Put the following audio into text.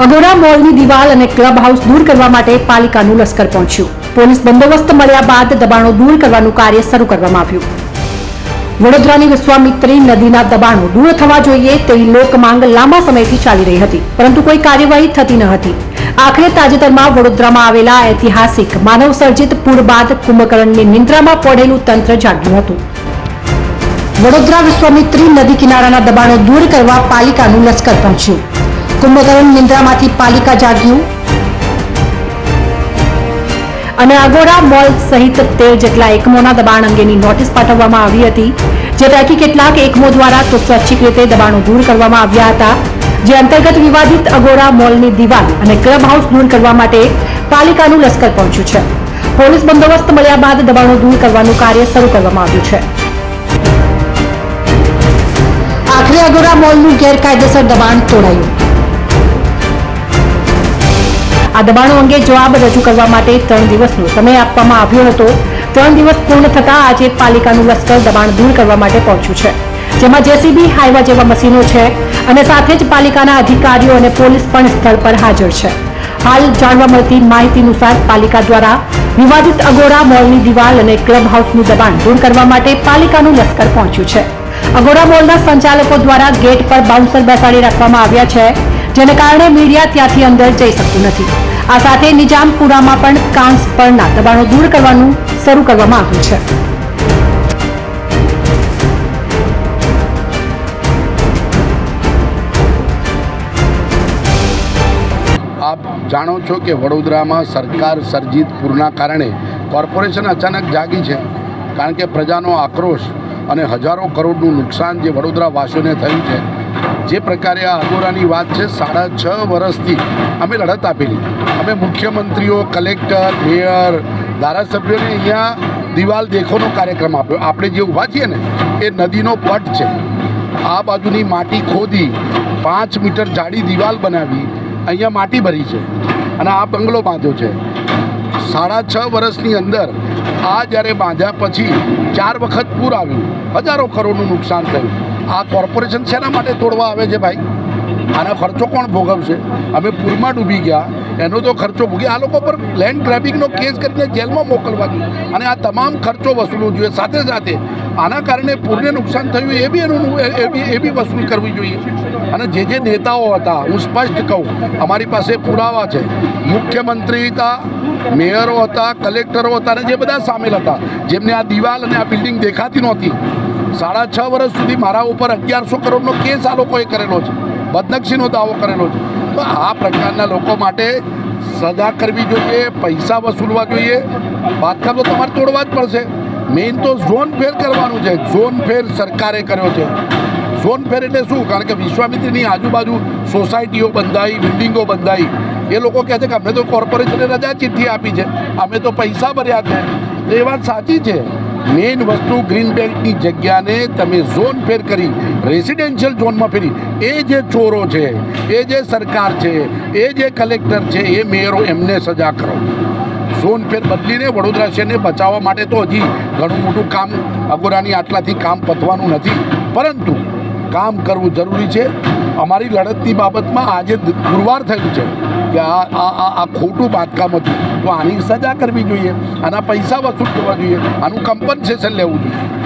Agora મોલની દિવાલ અને club house દૂર કરવા માટે પાલિકાનું લશ્કર પહોંચ્યું. પોલીસ બંદોબસ્ત મળ્યા બાદ દબાણો દૂર કરવાનું કાર્ય શરૂ કરવામાં આવ્યું. વડોદરાની વિશ્વામિત્રી નદીના દબાણો દૂર થવા જોઈએ તેવી લોકમાંગ લાંબા સમયથી ચાલી રહી હતી, પરંતુ કોઈ કાર્યવાહી થતી ન હતી. આખરે તાજેતરમાં વડોદરામાં આવેલા ઐતિહાસિક માનવ સર્જિત પુલ બાદ કુંભકર્ણની નિંદ્રામાં પડેલું તંત્ર જાગ્યું હતું. વડોદરા વિશ્વામિત્રી નદી કિનારાના દબાણો દૂર કરવા પાલિકાનું લશ્કર પહોંચ્યું. કુંભકર્ણ નિંદ્રામાંથી પાલિકા જાગ્યું અને અગોરા મોલ સહિત 13 જેટલા એકમોના દબાણ અંગેની નોટિસ પાઠવવામાં આવી હતી. જે પૈકી કેટલાક એકમો દ્વારા તો સ્વૈચ્છિક રીતે દબાણો દૂર કરવામાં આવ્યા હતા. જે અંતર્ગત વિવાદિત અગોરા મોલની દિવાલ અને ક્લબ હાઉસ દૂર કરવા માટે પાલિકાનું લશ્કર પહોંચ્યું છે. પોલીસ બંદોબસ્ત મળ્યા બાદ દબાણો દૂર કરવાનું કાર્ય શરૂ કરવામાં આવ્યું છે. આખરે અગોરા મોલનું ગેરકાયદેસર દબાણ તોડાયું. આ દબાણો અંગે જવાબ રજૂ કરવા માટે 3 દિવસનો સમય આપવામાં આવ્યો હતો. 3 દિવસ પૂર્ણ થતા આજે પાલિકાનું લશ્કર દબાણ દૂર કરવા માટે પહોંચ્યું છે, જેમાં જેસીબી, હાઈવા જેવા મશીનો છે અને સાથે જ પાલિકાના અધિકારીઓ અને પોલીસ પણ સ્થળ પર હાજર છે. હાલ જાણવા મળતી માહિતી અનુસાર પાલિકા દ્વારા વિવાદિત અગોરા મોલની દિવાલ અને ક્લબ હાઉસનું દબાણ દૂર કરવા માટે પાલિકાનું લશ્કર પહોંચ્યું છે. અગોરા મોલના સંચાલકો દ્વારા ગેટ પર બાઉન્સર બેસાડી રાખવામાં આવ્યા છે, જેને કારણે મીડિયા ત્યાંથી અંદર જઈ શકતું નથી. આ સાથે નિજામપુરામાં પણ કાંસ પરના દબાણો દૂર કરવાનું શરૂ કરવામાં આવ્યું છે. આપ જાણો છો કે વડોદરામાં સરકાર સર્જિત પૂરના કારણે કોર્પોરેશન અચાનક જાગી છે, કારણ કે પ્રજાનો આક્રોશ અને હજારો કરોડનું નુકસાન જે વડોદરાવાસીઓને થયું છે. જે પ્રકારે આ અગોરાની વાત છે, 6.5 વર્ષથી અમે લડત આપેલી. અમે મુખ્યમંત્રીઓ, કલેક્ટર, મેયર, ધારાસભ્યોને અહીંયા દિવાલ દેખોનો કાર્યક્રમ આપ્યો. આપણે જે ઊભા છીએ ને એ નદીનો પટ છે. આ બાજુની માટી ખોદી 5 મીટર જાડી દિવાલ બનાવી અહીંયા માટી ભરી છે અને આ બંગલો બાંધ્યો છે. 6.5 વર્ષની અંદર આ જ્યારે બાંધ્યા પછી 4 વખત પૂર આવ્યું, હજારો કરોડનું નુકસાન થયું. આ કોર્પોરેશન શેના માટે તોડવા આવે છે ભાઈ? આનો ખર્ચો કોણ ભોગવશે? અમે પૂરમાં ડૂબી ગયા, એનો તો ખર્ચો ભોગી. આ લોકો પર લેન્ડ ગ્રેબિંગનો કેસ કરીને જેલમાં મોકલવા જોઈએ અને આ તમામ ખર્ચો વસૂલવો જોઈએ. સાથે સાથે આના કારણે પૂરને નુકસાન થયું એ બી વસૂલ કરવી જોઈએ. અને જે નેતાઓ હતા, હું સ્પષ્ટ કહું, અમારી પાસે પુરાવા છે. મુખ્યમંત્રી હતા, મેયરો હતા, કલેક્ટરો હતા અને જે બધા સામેલ હતા, જેમને આ દિવાલ અને આ બિલ્ડિંગ દેખાતી નહોતી. 6.5 વર્ષ સુધી મારા ઉપર 1100 કરોડનો કેસ આ લોકોએ કરેલો છે, બદનક્ષીનો દાવો કરેલો છે. તો આ પ્રકારના લોકો માટે સજા કરવી જોઈએ, પૈસા વસૂલવા જોઈએ. બાંધકામ તો તમારે તોડવા જ પડશે. મેઇન તો ઝોન ફેર કરવાનું છે. ઝોન ફેર સરકારે કર્યો છે. ઝોન ફેર એટલે શું? કારણ કે વિશ્વામિત્રીની આજુબાજુ સોસાયટીઓ બંધાઈ, બિલ્ડિંગો બંધાઈ. એ લોકો કહે છે કે અમને તો કોર્પોરેશને રજા ચિઠ્ઠી આપી છે, અમે તો પૈસા ભર્યા છે. તો એ વાત સાચી છે. મેઇન વસ્તુ ગ્રીન બેલ્ટની જગ્યાને તમે ઝોન ફેર કરી રેસિડેન્શિયલ ઝોનમાં ફેરી, એ જે ચોરો છે, એ જે સરકાર છે, એ જે કલેક્ટર છે, એ મેયરો, એમને સજા કરો. ઝોન ફેર બદલીને વડોદરા શહેરને બચાવવા માટે તો હજી ઘણું મોટું કામ, અગોરાની આટલાથી કામ પતવાનું નથી, પરંતુ કામ કરવું જરૂરી છે. અમારી લડતની બાબતમાં આજે પુરવાર થયું છે કે આ ખોટું બાંધકામ હતું, તો આની સજા કરવી જોઈએ, આના પૈસા વસૂલ કરવા જોઈએ, આનું કમ્પન્સેશન લેવું જોઈએ.